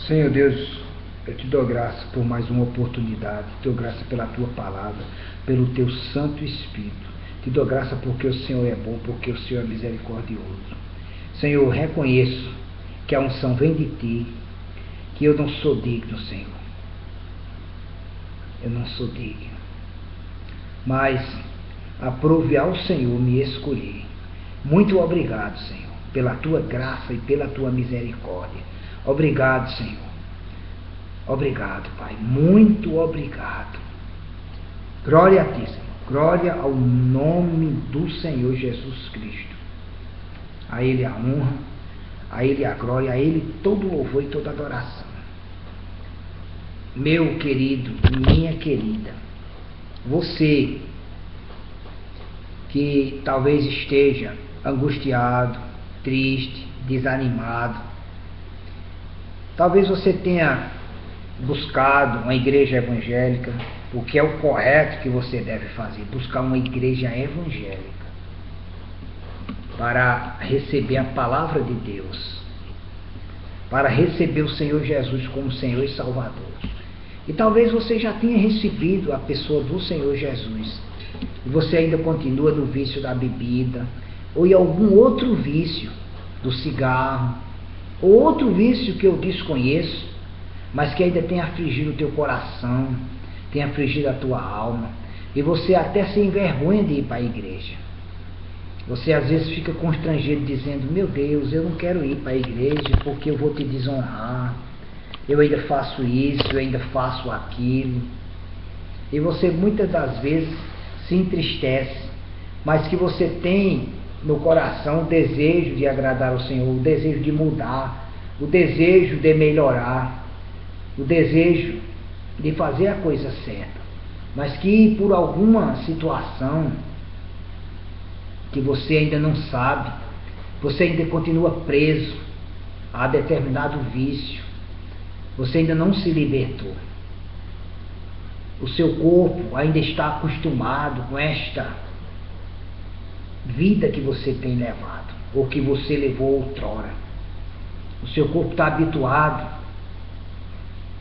Senhor Deus, eu te dou graça por mais uma oportunidade, te dou graça pela tua palavra, pelo teu Santo Espírito. Te dou graça porque o Senhor é bom, porque o Senhor é misericordioso. Senhor, eu reconheço que a unção vem de ti, que eu não sou digno, Senhor. Eu não sou digno. Mas aprove ao Senhor me escolher. Muito obrigado, Senhor, pela tua graça e pela tua misericórdia. Obrigado, Senhor. Obrigado, Pai. Muito obrigado. Glória a ti, Senhor. Glória ao nome do Senhor Jesus Cristo. A Ele a honra, a Ele a glória, a Ele todo louvor e toda adoração. Meu querido, minha querida, você que talvez esteja angustiado, triste, desanimado, talvez você tenha buscado uma igreja evangélica, o que é o correto que você deve fazer, buscar uma igreja evangélica para receber a palavra de Deus, para receber o Senhor Jesus como Senhor e Salvador. E talvez você já tenha recebido a pessoa do Senhor Jesus, e você ainda continua no vício da bebida, ou em algum outro vício, do cigarro, ou outro vício que eu desconheço, mas que ainda tem afligido o teu coração, tem afligido a tua alma, e você até se envergonha de ir para a igreja. Você às vezes fica constrangido dizendo: meu Deus, eu não quero ir para a igreja porque eu vou te desonrar, eu ainda faço isso, eu ainda faço aquilo. E você muitas das vezes se entristece, mas que você tem no coração o desejo de agradar ao Senhor, o desejo de mudar, o desejo de melhorar, o desejo de fazer a coisa certa, mas que por alguma situação que você ainda não sabe, você ainda continua preso a determinado vício, você ainda não se libertou. O seu corpo ainda está acostumado com esta vida que você tem levado, ou que você levou outrora. O seu corpo está habituado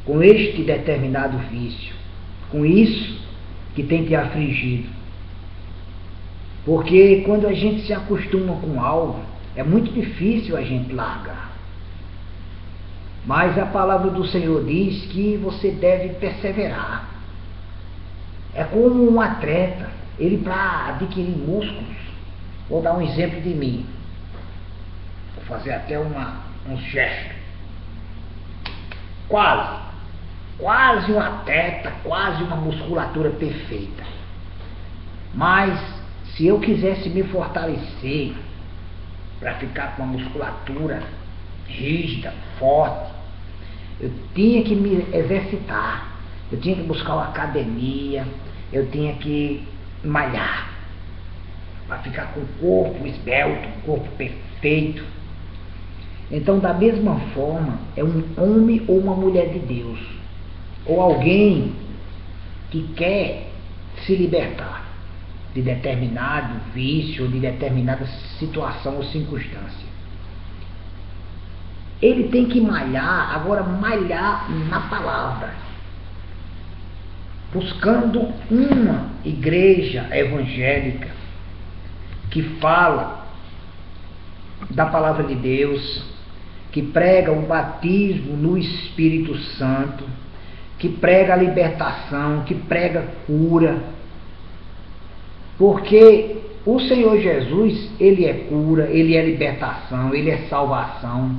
com este determinado vício, com isso que tem te afligido. Porque quando a gente se acostuma com algo, é muito difícil a gente largar. Mas a palavra do Senhor diz que você deve perseverar. É como um atleta, ele para adquirir músculos, vou dar um exemplo de mim, vou fazer até um gesto, quase um atleta, quase uma musculatura perfeita. Mas se eu quisesse me fortalecer para ficar com uma musculatura rígida, forte, eu tinha que me exercitar, eu tinha que buscar uma academia, eu tinha que malhar para ficar com o corpo esbelto, o corpo perfeito. Então, da mesma forma, é um homem ou uma mulher de Deus, ou alguém que quer se libertar de determinado vício, ou de determinada situação ou circunstância. Ele tem que malhar, agora malhar na palavra, buscando uma igreja evangélica que fala da palavra de Deus, que prega o batismo no Espírito Santo, que prega a libertação, que prega cura. Porque o Senhor Jesus, Ele é cura, Ele é libertação, Ele é salvação.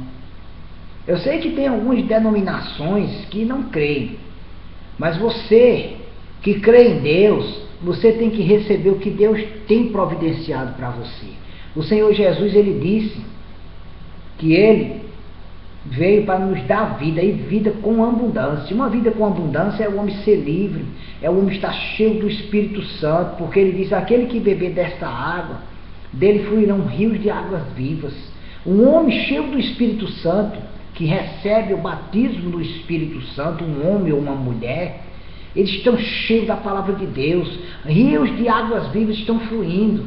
Eu sei que tem algumas denominações que não creem, mas você que crê em Deus, você tem que receber o que Deus tem providenciado para você. O Senhor Jesus, Ele disse que Ele veio para nos dar vida, e vida com abundância. Uma vida com abundância é o homem ser livre, é o homem estar cheio do Espírito Santo, porque ele diz: aquele que beber desta água, dele fluirão rios de águas vivas. Um homem cheio do Espírito Santo, que recebe o batismo do Espírito Santo, um homem ou uma mulher, eles estão cheios da palavra de Deus, rios de águas vivas estão fluindo,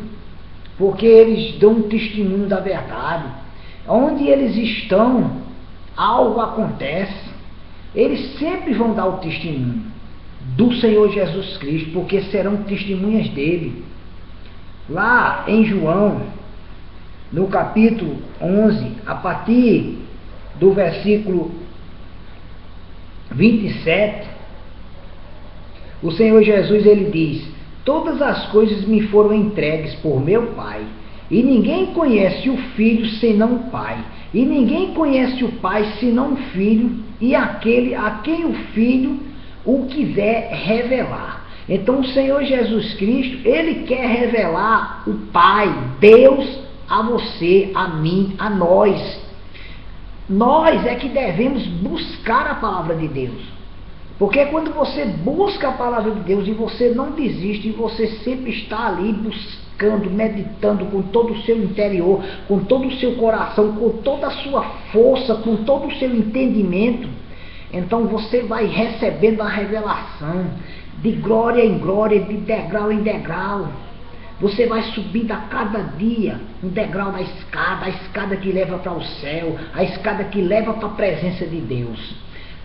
porque eles dão um testemunho da verdade. Onde eles estão, algo acontece. eles sempre vão dar o testemunho do Senhor Jesus Cristo, porque serão testemunhas dele. Lá em João, no capítulo 11, a partir do versículo 27, o Senhor Jesus, ele diz: todas as coisas me foram entregues por meu Pai, e ninguém conhece o Filho senão o Pai, e ninguém conhece o Pai senão o Filho, e aquele a quem o Filho o quiser revelar. Então o Senhor Jesus Cristo, ele quer revelar o Pai, Deus, a você, a mim, a nós. Nós é que devemos buscar a palavra de Deus. Porque quando você busca a palavra de Deus e você não desiste, e você sempre está ali buscando, meditando com todo o seu interior, com todo o seu coração, com toda a sua força, com todo o seu entendimento, então você vai recebendo a revelação de glória em glória, de degrau em degrau. Você vai subindo a cada dia um degrau na escada, a escada que leva para o céu, a escada que leva para a presença de Deus.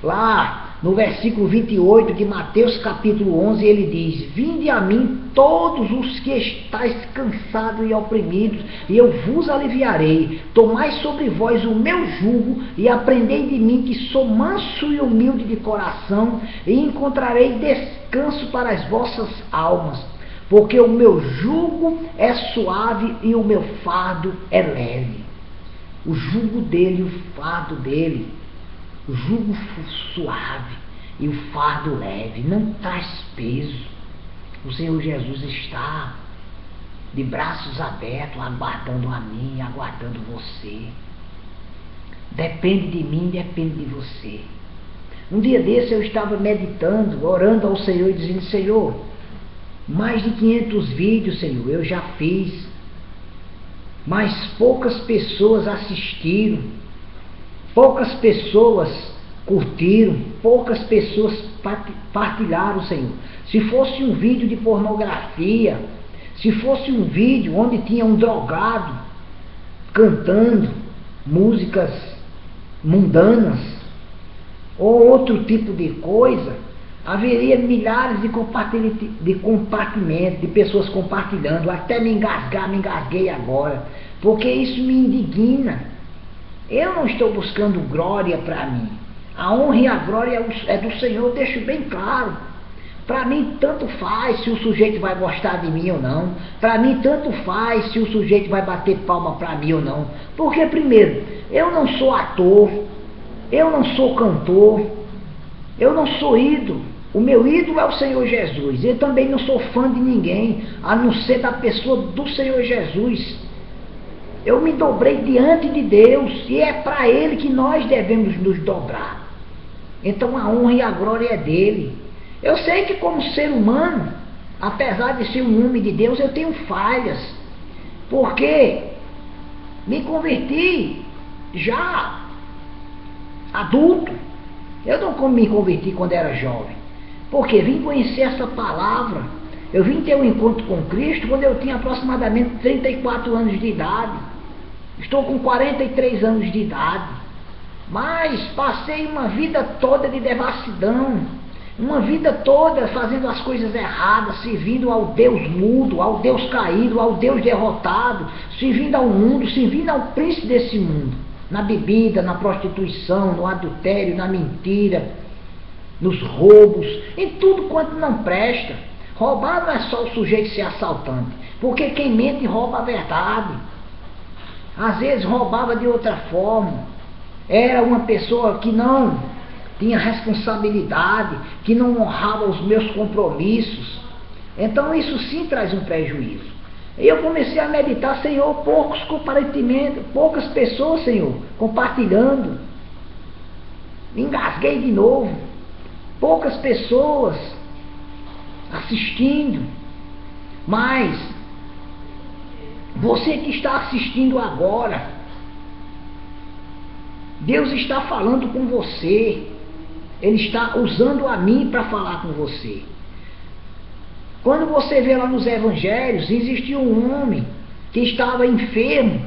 Lá no versículo 28 de Mateus capítulo 11, ele diz: vinde a mim todos os que estáis cansados e oprimidos, e eu vos aliviarei. Tomai sobre vós o meu jugo e aprendei de mim, que sou manso e humilde de coração, e encontrarei descanso para as vossas almas, porque o meu jugo é suave e o meu fardo é leve. O jugo dele, o fardo dele, o jugo suave e o fardo leve, não traz peso. O Senhor Jesus está de braços abertos, aguardando a mim, aguardando você. Depende de mim, depende de você. Um dia desse eu estava meditando, orando ao Senhor e dizendo: Senhor, mais de 500 vídeos, Senhor, eu já fiz, mas poucas pessoas assistiram, poucas pessoas curtiram, poucas pessoas partilharam, Senhor. Se fosse um vídeo de pornografia, se fosse um vídeo onde tinha um drogado cantando músicas mundanas ou outro tipo de coisa, haveria milhares de compartimentos, de pessoas compartilhando. Até me engasguei agora, porque isso me indigna. Eu não estou buscando glória para mim. A honra e a glória é do Senhor, deixo bem claro. Para mim tanto faz se o sujeito vai gostar de mim ou não. Para mim tanto faz se o sujeito vai bater palma para mim ou não. Porque primeiro, eu não sou ator, eu não sou cantor, eu não sou ídolo. O meu ídolo é o Senhor Jesus. Eu também não sou fã de ninguém, a não ser da pessoa do Senhor Jesus. Eu me dobrei diante de Deus, e é para Ele que nós devemos nos dobrar. Então a honra e a glória é dele. Eu sei que como ser humano, apesar de ser um homem de Deus, eu tenho falhas, porque me converti já adulto. Eu não me converti quando era jovem, porque vim conhecer essa palavra. Eu vim ter um encontro com Cristo quando eu tinha aproximadamente 34 anos de idade. Estou com 43 anos de idade, mas passei uma vida toda de devassidão, uma vida toda fazendo as coisas erradas, servindo ao Deus mudo, ao Deus caído, ao Deus derrotado, servindo ao mundo, servindo ao príncipe desse mundo, na bebida, na prostituição, no adultério, na mentira, nos roubos, em tudo quanto não presta. Roubar não é só o sujeito ser assaltante, porque quem mente rouba a verdade. Às vezes roubava de outra forma, era uma pessoa que não tinha responsabilidade, que não honrava os meus compromissos. Então isso sim traz um prejuízo. E eu comecei a meditar: Senhor, poucas pessoas, Senhor, compartilhando. Me engasguei de novo. Poucas pessoas assistindo. Mas você que está assistindo agora, Deus está falando com você. Ele está usando a mim para falar com você. Quando você vê lá nos evangelhos, existia um homem que estava enfermo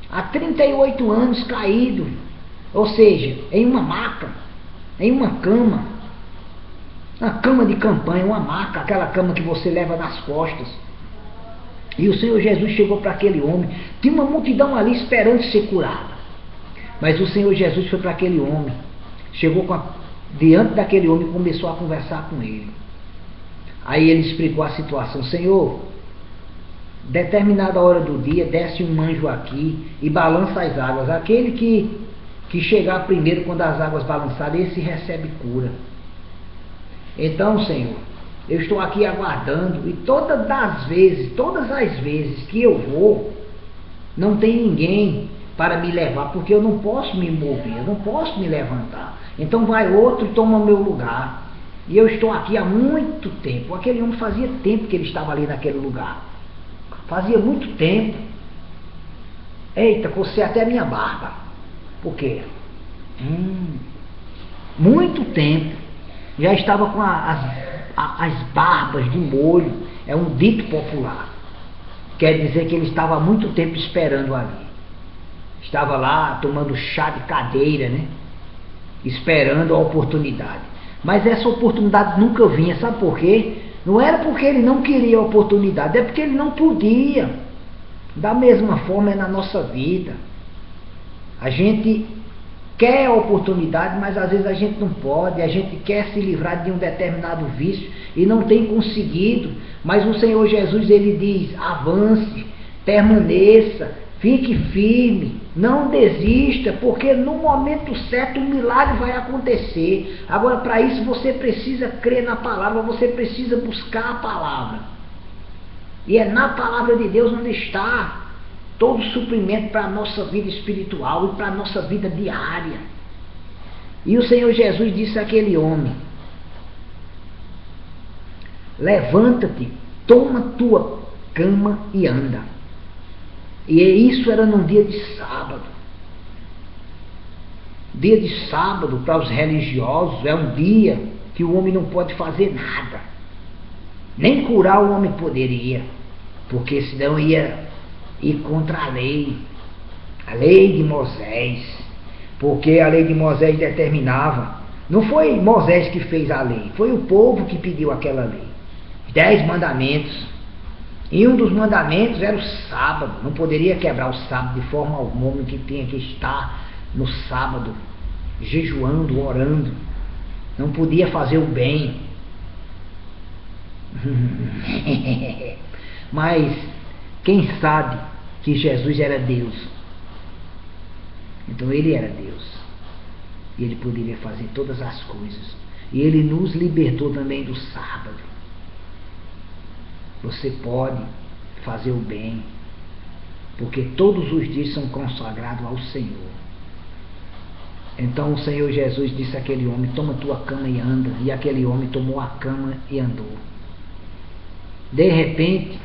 há 38 anos, caído, ou seja, em uma maca. em uma cama de campanha, uma maca, aquela cama que você leva nas costas. E o Senhor Jesus chegou para aquele homem, tinha uma multidão ali esperando ser curada. Mas o Senhor Jesus foi para aquele homem, chegou diante daquele homem e começou a conversar com ele. Aí ele explicou a situação: Senhor, determinada hora do dia desce um anjo aqui e balança as águas. Aquele que chegar primeiro quando as águas balançarem, esse recebe cura. Então, Senhor, eu estou aqui aguardando, e todas as vezes que eu vou, não tem ninguém para me levar, porque eu não posso me mover, eu não posso me levantar. Então vai outro e toma meu lugar. E eu estou aqui há muito tempo. Aquele homem fazia tempo que ele estava ali naquele lugar. Fazia muito tempo. Eita, cocei até a minha barba. Por quê? Muito tempo. Já estava com as barbas de molho. É um dito popular. Quer dizer que ele estava há muito tempo esperando ali. Estava lá tomando chá de cadeira, né? Esperando a oportunidade. Mas essa oportunidade nunca vinha. Sabe por quê? Não era porque ele não queria a oportunidade, é porque ele não podia. Da mesma forma é na nossa vida. A gente quer a oportunidade, mas às vezes a gente não pode. A gente quer se livrar de um determinado vício e não tem conseguido. Mas o Senhor Jesus, ele diz: avance, permaneça, fique firme, não desista, porque no momento certo o milagre vai acontecer. Agora, para isso você precisa crer na palavra, você precisa buscar a palavra. E é na palavra de Deus onde está todo o suprimento para a nossa vida espiritual e para a nossa vida diária. E o Senhor Jesus disse àquele homem: levanta-te, toma tua cama e anda. E isso era num dia de sábado. Dia de sábado para os religiosos é um dia que o homem não pode fazer nada. Nem curar o homem poderia, porque senão ia ir contra a lei de Moisés. Porque a lei de Moisés determinava. Não foi Moisés que fez a lei, foi o povo que pediu aquela lei. 10 mandamentos. E um dos mandamentos era o sábado. Não poderia quebrar o sábado de forma alguma, que tinha que estar no sábado jejuando, orando. Não podia fazer o bem. Mas quem sabe que Jesus era Deus? Então ele era Deus. E ele poderia fazer todas as coisas. E ele nos libertou também do sábado. Você pode fazer o bem, porque todos os dias são consagrados ao Senhor. Então o Senhor Jesus disse àquele homem: toma tua cama e anda. E aquele homem tomou a cama e andou. De repente,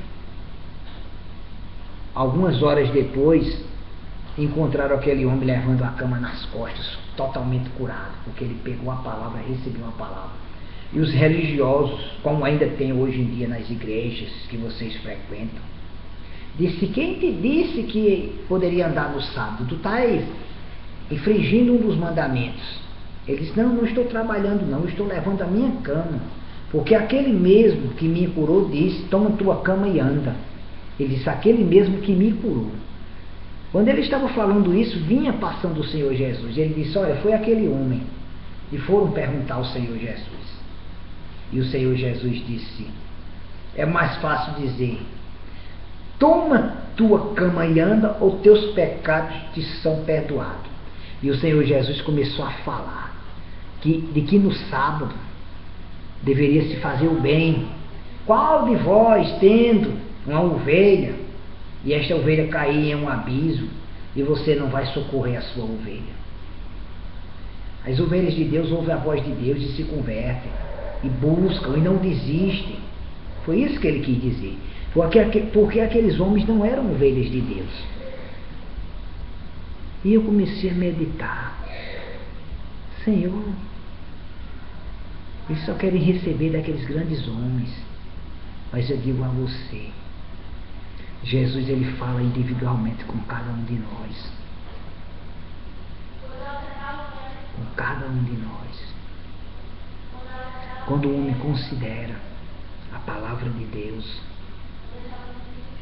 algumas horas depois, encontraram aquele homem levando a cama nas costas, totalmente curado, porque ele pegou a palavra, recebeu a palavra. E os religiosos, como ainda tem hoje em dia nas igrejas que vocês frequentam, disse: quem te disse que poderia andar no sábado? Tu estás infringindo um dos mandamentos. Ele disse: não estou trabalhando não, estou levando a minha cama. Porque aquele mesmo que me curou disse: toma tua cama e anda. Ele disse: aquele mesmo que me curou. Quando ele estava falando isso, vinha passando o Senhor Jesus. Ele disse: olha, foi aquele homem. E foram perguntar ao Senhor Jesus. E o Senhor Jesus disse: é mais fácil dizer: toma tua cama e anda, ou teus pecados te são perdoados. E o Senhor Jesus começou a falar de que no sábado deveria se fazer o bem. Qual de vós, tendo uma ovelha, e esta ovelha cair em um abismo, e você não vai socorrer a sua ovelha? As ovelhas de Deus ouvem a voz de Deus e se convertem, e buscam, e não desistem. Foi isso que ele quis dizer. Porque aqueles homens não eram ovelhas de Deus. E eu comecei a meditar: Senhor, eles só querem receber daqueles grandes homens. Mas eu digo a você, Jesus, ele fala individualmente com cada um de nós. Com cada um de nós. Quando o homem considera a palavra de Deus,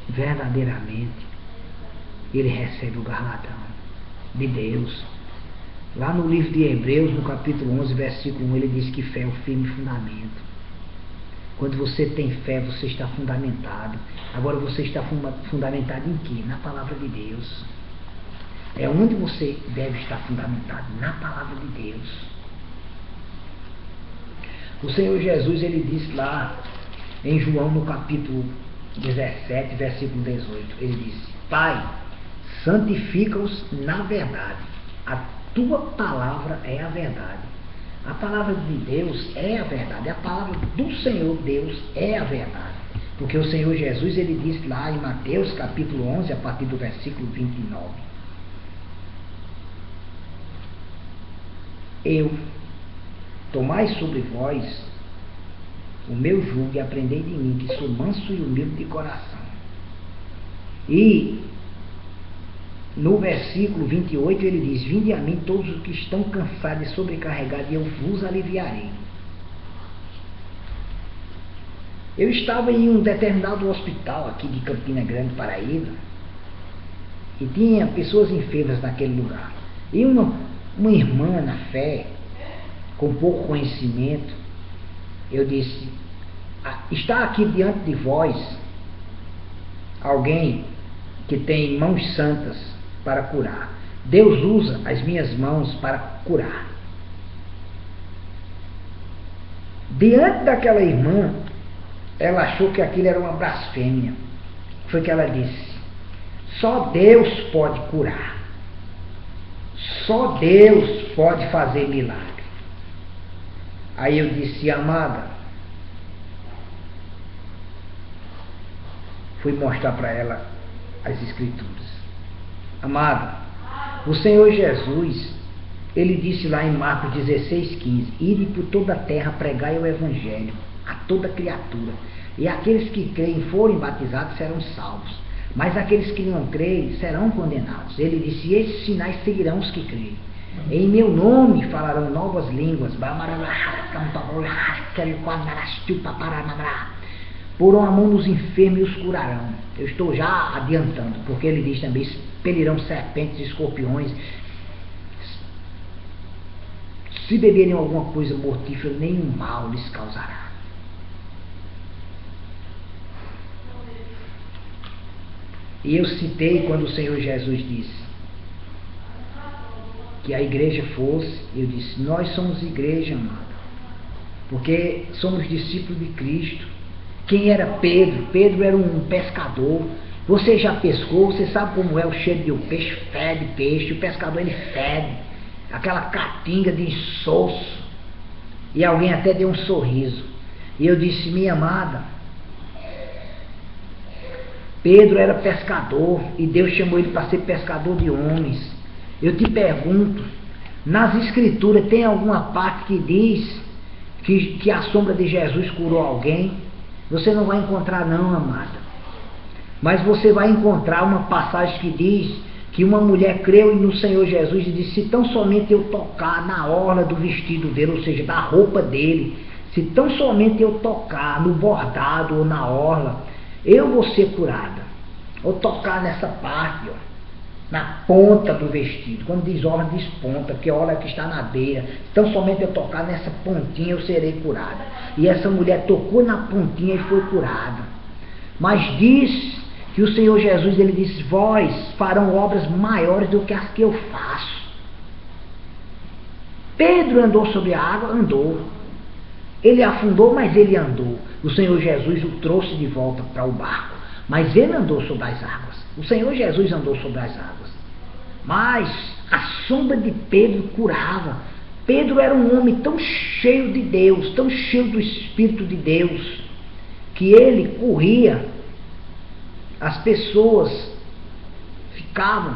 verdadeiramente, ele recebe o galardão de Deus. Lá no livro de Hebreus, no capítulo 11, versículo 1, ele diz que fé é o firme fundamento. Quando você tem fé, você está fundamentado. Agora você está fundamentado em quê? Na palavra de Deus. É onde você deve estar fundamentado, na palavra de Deus. O Senhor Jesus, ele disse lá em João, no capítulo 17, versículo 18, ele disse: Pai, santifica-os na verdade. A tua palavra é a verdade. A palavra de Deus é a verdade. A palavra do Senhor Deus é a verdade. Porque o Senhor Jesus, ele disse lá em Mateus capítulo 11, a partir do versículo 29. Tomai sobre vós o meu jugo e aprendei de mim, que sou manso e humilde de coração. E no versículo 28 ele diz: Vinde a mim todos os que estão cansados e sobrecarregados, e eu vos aliviarei. Eu estava em um determinado hospital aqui de Campina Grande, Paraíba, e tinha pessoas enfermas naquele lugar. E uma irmã na fé, com pouco conhecimento, eu disse: está aqui diante de vós alguém que tem mãos santas para curar. Deus usa as minhas mãos para curar. Diante daquela irmã, ela achou que aquilo era uma blasfêmia. Foi que ela disse: só Deus pode curar. Só Deus pode fazer milagre. Aí eu disse: amada, fui mostrar para ela as escrituras. Amada, o Senhor Jesus, ele disse lá em Marcos 16:15: Ide por toda a terra, pregai o evangelho a toda criatura, e aqueles que creem e forem batizados serão salvos, mas aqueles que não creem serão condenados. Ele disse: e esses sinais seguirão os que creem. Em meu nome falarão novas línguas, porão a mão nos enfermos e os curarão. Eu estou já adiantando, porque ele diz também: expelirão serpentes e escorpiões. Se beberem alguma coisa mortífera, nenhum mal lhes causará. E eu citei quando o Senhor Jesus disse que a igreja fosse, eu disse: nós somos igreja, amada, porque somos discípulos de Cristo. Quem era Pedro? Pedro era um pescador. Você já pescou? Você sabe como é o cheiro de um peixe? Fede peixe. O pescador, ele fede. Aquela catinga de insosso. E alguém até deu um sorriso. E eu disse: minha amada, Pedro era pescador e Deus chamou ele para ser pescador de homens. Eu te pergunto, nas escrituras tem alguma parte que diz que a sombra de Jesus curou alguém? Você não vai encontrar, não, amada. Mas você vai encontrar uma passagem que diz que uma mulher creu no Senhor Jesus e disse: se tão somente eu tocar na orla do vestido dele, ou seja, da roupa dele, se tão somente eu tocar no bordado ou na orla, eu vou ser curada. Ou tocar nessa parte, ó, na ponta do vestido. Quando diz orla, diz ponta, porque a orla que está na beira. Então somente eu tocar nessa pontinha, eu serei curada. E essa mulher tocou na pontinha e foi curada. Mas diz que o Senhor Jesus, ele disse: vós farão obras maiores do que as que eu faço. Pedro andou sobre a água? Andou. Ele afundou, mas ele andou. O Senhor Jesus o trouxe de volta para o barco, mas ele andou sobre as águas. O Senhor Jesus andou sobre as águas. Mas a sombra de Pedro curava. Pedro era um homem tão cheio de Deus, tão cheio do Espírito de Deus, que ele corria. As pessoas ficavam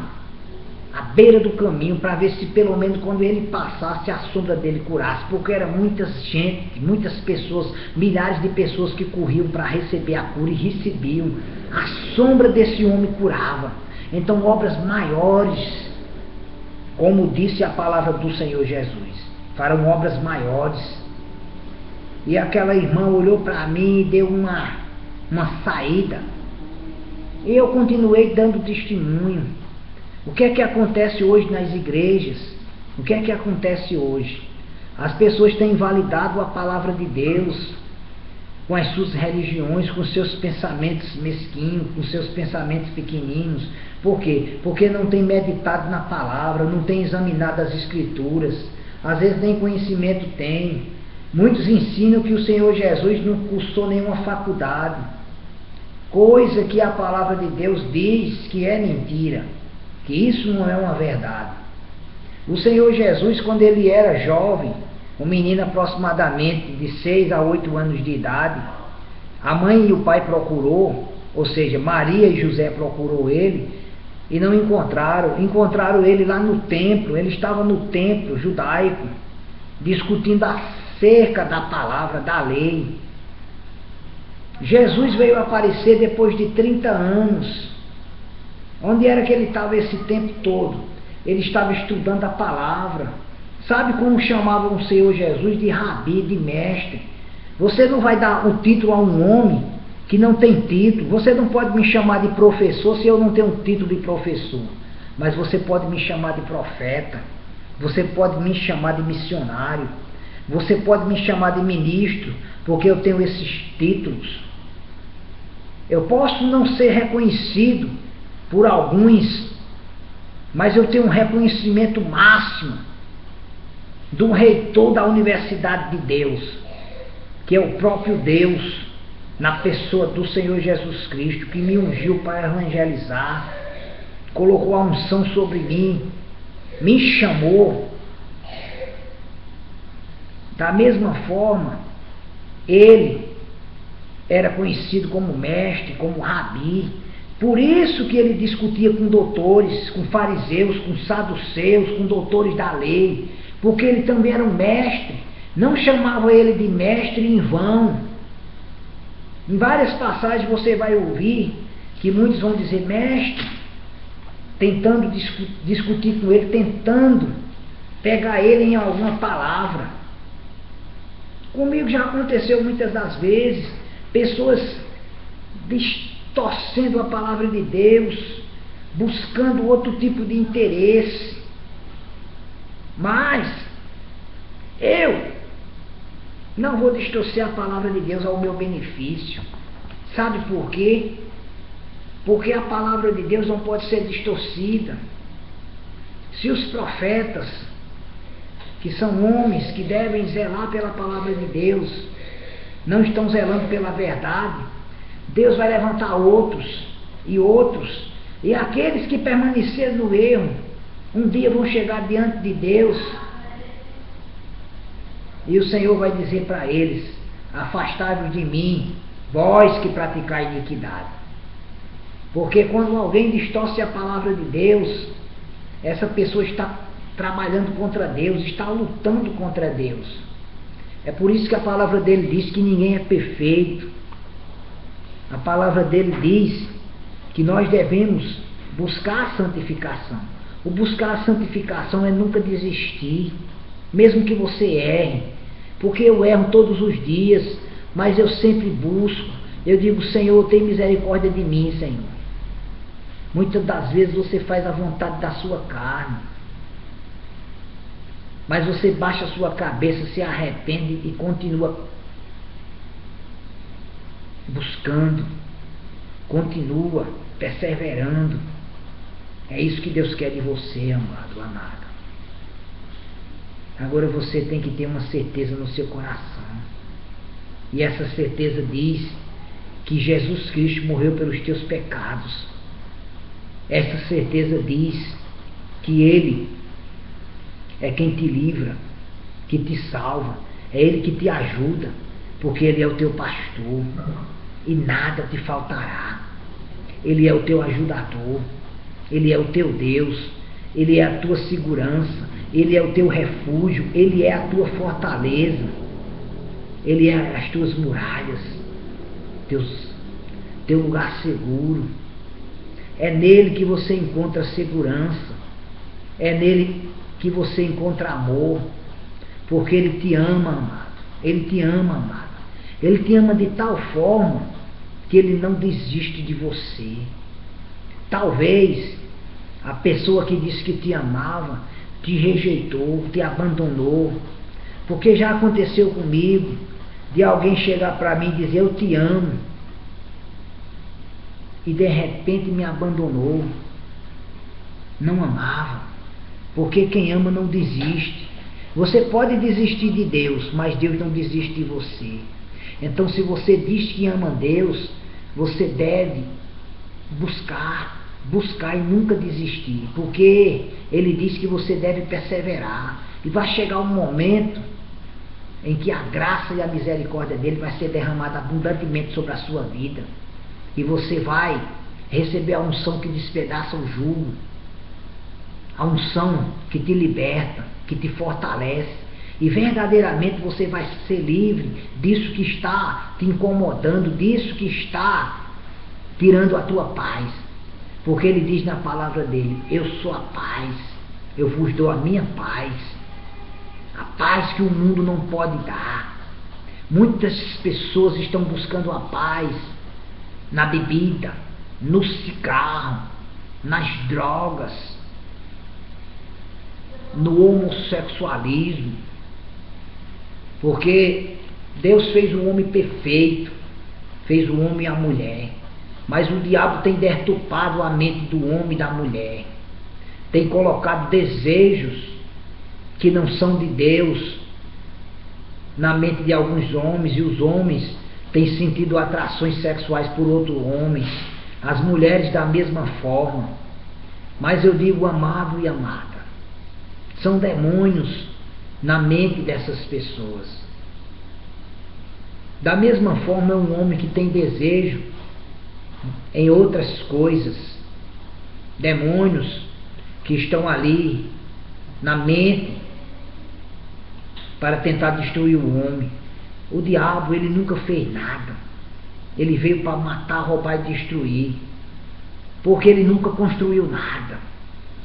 à beira do caminho para ver se pelo menos quando ele passasse a sombra dele curasse, porque era muita gente, muitas pessoas, milhares de pessoas que corriam para receber a cura e recebiam. A sombra desse homem curava. Então obras maiores, como disse a palavra do Senhor Jesus, farão obras maiores. e aquela irmã olhou para mim e deu uma saída. E eu continuei dando testemunho. O que é que acontece hoje nas igrejas? O que é que acontece hoje? As pessoas têm invalidado a palavra de Deus com as suas religiões, com seus pensamentos mesquinhos, com seus pensamentos pequeninos. Por quê? Porque não tem meditado na palavra, não tem examinado as escrituras, às vezes nem conhecimento tem. Muitos ensinam que o Senhor Jesus não cursou nenhuma faculdade, coisa que a palavra de Deus diz que é mentira, que isso não é uma verdade. O Senhor Jesus, quando ele era jovem, um menino aproximadamente de 6 a 8 anos de idade, a mãe e o pai procurou, ou seja, Maria e José procurou ele e não encontraram ele lá no templo. Ele estava no templo judaico, discutindo acerca da palavra, da lei. Jesus veio aparecer depois de 30 anos. Onde era que ele estava esse tempo todo? Ele estava estudando a palavra. Sabe como chamavam o Senhor Jesus? De rabi, de mestre. Você não vai dar o título a um homem que não tem título. Você não pode me chamar de professor se eu não tenho um título de professor. Mas você pode me chamar de profeta. Você pode me chamar de missionário. Você pode me chamar de ministro, porque eu tenho esses títulos. Eu posso não ser reconhecido por alguns, mas eu tenho um reconhecimento máximo do reitor da Universidade de Deus, que é o próprio Deus, na pessoa do Senhor Jesus Cristo, que me ungiu para evangelizar, colocou a unção sobre mim, me chamou. Da mesma forma, ele era conhecido como mestre, como rabi. Por isso que ele discutia com doutores, com fariseus, com saduceus, com doutores da lei, porque ele também era um mestre. Não chamava ele de mestre em vão. Em várias passagens você vai ouvir que muitos vão dizer mestre, tentando discutir com ele, tentando pegar ele em alguma palavra. Comigo já aconteceu muitas das vezes, pessoas distorcendo a palavra de Deus, buscando outro tipo de interesse. Mas eu não vou distorcer a palavra de Deus ao meu benefício. Sabe por quê? Porque a palavra de Deus não pode ser distorcida. Se os profetas, que são homens que devem zelar pela palavra de Deus, não estão zelando pela verdade, Deus vai levantar outros, e aqueles que permaneceram no erro, um dia vão chegar diante de Deus, e o Senhor vai dizer para eles: afastai-vos de mim, vós que praticais iniquidade. Porque quando alguém distorce a palavra de Deus, essa pessoa está trabalhando contra Deus, está lutando contra Deus. É por isso que a palavra dele diz que ninguém é perfeito. A palavra dele diz que nós devemos buscar a santificação. O buscar a santificação é nunca desistir, mesmo que você erre, porque eu erro todos os dias, mas eu sempre busco. Eu digo: Senhor, tem misericórdia de mim, Senhor. Muitas das vezes você faz a vontade da sua carne, mas você baixa a sua cabeça, se arrepende e continua buscando, continua perseverando. É isso que Deus quer de você, amado, amada. Agora você tem que ter uma certeza no seu coração, e essa certeza diz que Jesus Cristo morreu pelos teus pecados. Essa certeza diz que Ele é quem te livra, que te salva, é Ele que te ajuda, porque Ele é o teu pastor e nada te faltará. Ele é o teu ajudador, Ele é o teu Deus, Ele é a tua segurança, Ele é o teu refúgio, Ele é a tua fortaleza, Ele é as tuas muralhas, teu lugar seguro. É nele que você encontra segurança, é nele que você encontra amor, porque Ele te ama, amado. Ele te ama, amada. Ele te ama de tal forma que ele não desiste de você. Talvez a pessoa que disse que te amava te rejeitou, te abandonou, porque já aconteceu comigo de alguém chegar para mim e dizer eu te amo e de repente me abandonou. Não amava, porque quem ama não desiste. Você pode desistir de Deus, mas Deus não desiste de você. Então, se você diz que ama Deus, você deve buscar e nunca desistir, porque Ele diz que você deve perseverar, e vai chegar um momento em que a graça e a misericórdia dele vai ser derramada abundantemente sobre a sua vida, e você vai receber a unção que despedaça o jugo, a unção que te liberta, que te fortalece, e verdadeiramente você vai ser livre disso que está te incomodando, disso que está tirando a tua paz, porque ele diz na palavra dele: eu sou a paz, eu vos dou a minha paz, a paz que o mundo não pode dar. Muitas pessoas estão buscando a paz na bebida, no cigarro, nas drogas, no homossexualismo, porque Deus fez o homem perfeito, fez o homem e a mulher, mas o diabo tem deturpado a mente do homem e da mulher, tem colocado desejos que não são de Deus na mente de alguns homens, e os homens têm sentido atrações sexuais por outro homem, as mulheres da mesma forma. Mas eu digo, amado e amada, são demônios na mente dessas pessoas. Da mesma forma, é um homem que tem desejo em outras coisas, demônios que estão ali na mente para tentar destruir o homem. O diabo, ele nunca fez nada, ele veio para matar, roubar e destruir, porque ele nunca construiu nada,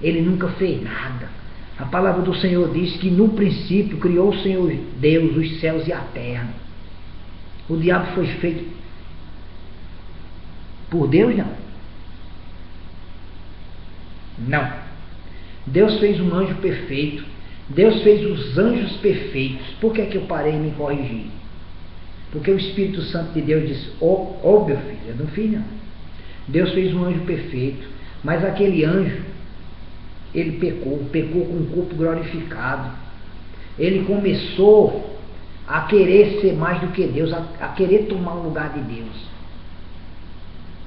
ele nunca fez nada. A palavra do Senhor diz que no princípio criou o Senhor Deus os céus e a terra. O diabo foi feito por Deus? Não. Deus fez um anjo perfeito. Deus fez os anjos perfeitos. Por que é que eu parei e me corrigi? Porque o Espírito Santo de Deus disse: ô meu filho, eu não fiz não. Deus fez um anjo perfeito, mas aquele anjo, ele pecou com o corpo glorificado. Ele começou a querer ser mais do que Deus, a querer tomar o lugar de Deus.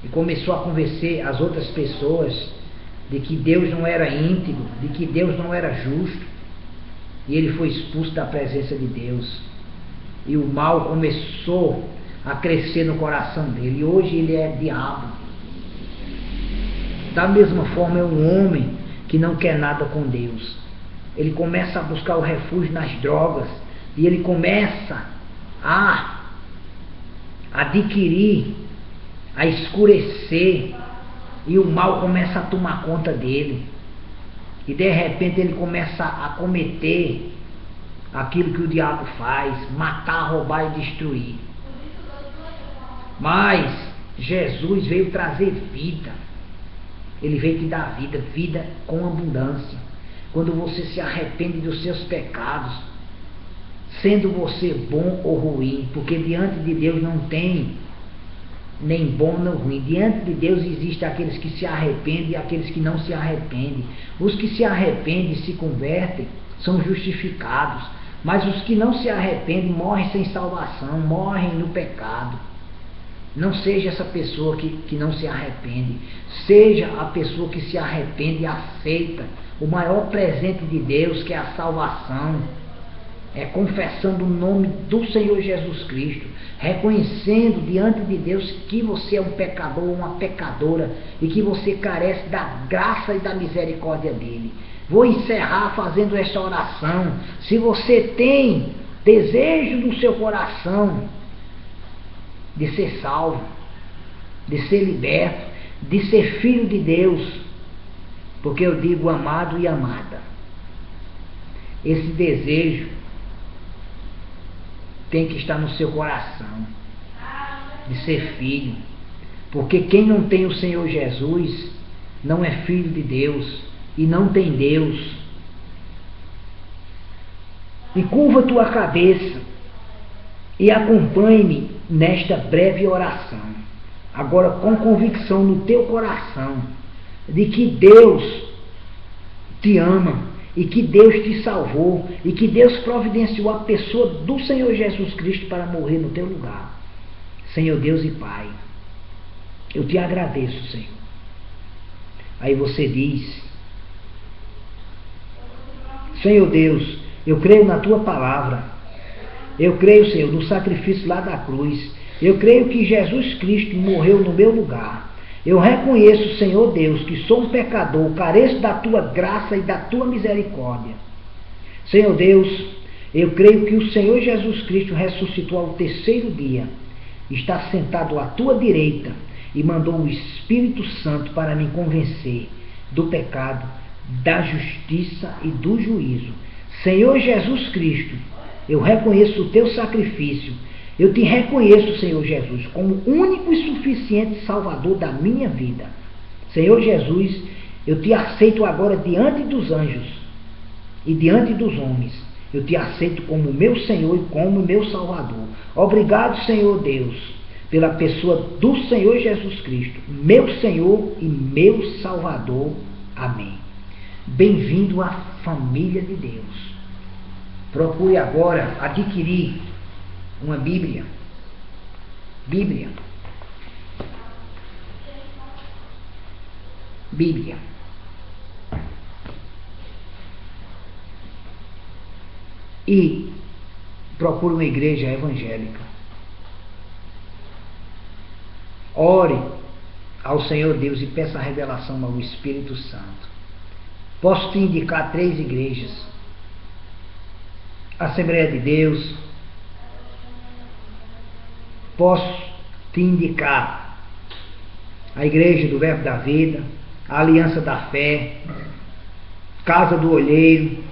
E começou a convencer as outras pessoas de que Deus não era íntegro, de que Deus não era justo. E ele foi expulso da presença de Deus. E o mal começou a crescer no coração dele. E hoje ele é diabo. Da mesma forma, é um homem que não quer nada com Deus. Ele começa a buscar o refúgio nas drogas, e ele começa a adquirir, a escurecer, e o mal começa a tomar conta dele, e de repente ele começa a cometer aquilo que o diabo faz: matar, roubar e destruir. Mas Jesus veio trazer vida. Ele veio te dar vida, vida com abundância. Quando você se arrepende dos seus pecados, sendo você bom ou ruim, porque diante de Deus não tem nem bom nem ruim. Diante de Deus existem aqueles que se arrependem e aqueles que não se arrependem. Os que se arrependem e se convertem são justificados, mas os que não se arrependem morrem sem salvação, morrem no pecado. Não seja essa pessoa que não se arrepende. Seja a pessoa que se arrepende e aceita o maior presente de Deus, que é a salvação. É confessando o nome do Senhor Jesus Cristo, reconhecendo diante de Deus que você é um pecador ou uma pecadora, e que você carece da graça e da misericórdia dele. Vou encerrar fazendo esta oração. Se você tem desejo no seu coração de ser salvo, de ser liberto, de ser filho de Deus, porque eu digo, amado e amada, esse desejo tem que estar no seu coração, de ser filho. Porque quem não tem o Senhor Jesus não é filho de Deus e não tem Deus. E curva tua cabeça e acompanhe-me nesta breve oração. Agora com convicção no teu coração de que Deus te ama e que Deus te salvou e que Deus providenciou a pessoa do Senhor Jesus Cristo para morrer no teu lugar. Senhor Deus e Pai, eu te agradeço, Senhor. Aí você diz: Senhor Deus, eu creio na tua palavra. Eu creio, Senhor, no sacrifício lá da cruz. Eu creio que Jesus Cristo morreu no meu lugar. Eu reconheço, Senhor Deus, que sou um pecador, careço da tua graça e da tua misericórdia. Senhor Deus, eu creio que o Senhor Jesus Cristo ressuscitou ao terceiro dia, está sentado à tua direita e mandou o Espírito Santo para me convencer do pecado, da justiça e do juízo. Senhor Jesus Cristo, eu reconheço o teu sacrifício. Eu te reconheço, Senhor Jesus, como único e suficiente Salvador da minha vida. Senhor Jesus, eu te aceito agora diante dos anjos e diante dos homens. Eu te aceito como meu Senhor e como meu Salvador. Obrigado, Senhor Deus, pela pessoa do Senhor Jesus Cristo, meu Senhor e meu Salvador. Amém. Bem-vindo à família de Deus. Procure agora adquirir uma Bíblia. Bíblia. E procure uma igreja evangélica. Ore ao Senhor Deus e peça a revelação ao Espírito Santo. Posso te indicar 3 igrejas: Assembleia de Deus. Posso te indicar a Igreja do Verbo da Vida, a Aliança da Fé, Casa do Olheiro,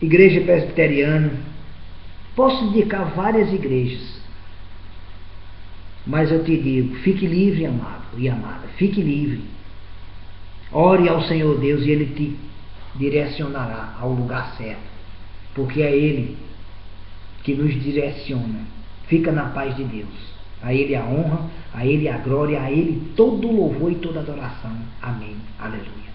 Igreja Presbiteriana. Posso indicar várias igrejas, mas eu te digo, fique livre, amado e amada, fique livre. Ore ao Senhor Deus e Ele te direcionará ao lugar certo, porque é Ele que nos direciona. Fica na paz de Deus. A Ele a honra, a Ele a glória, a Ele todo o louvor e toda a adoração. Amém. Aleluia.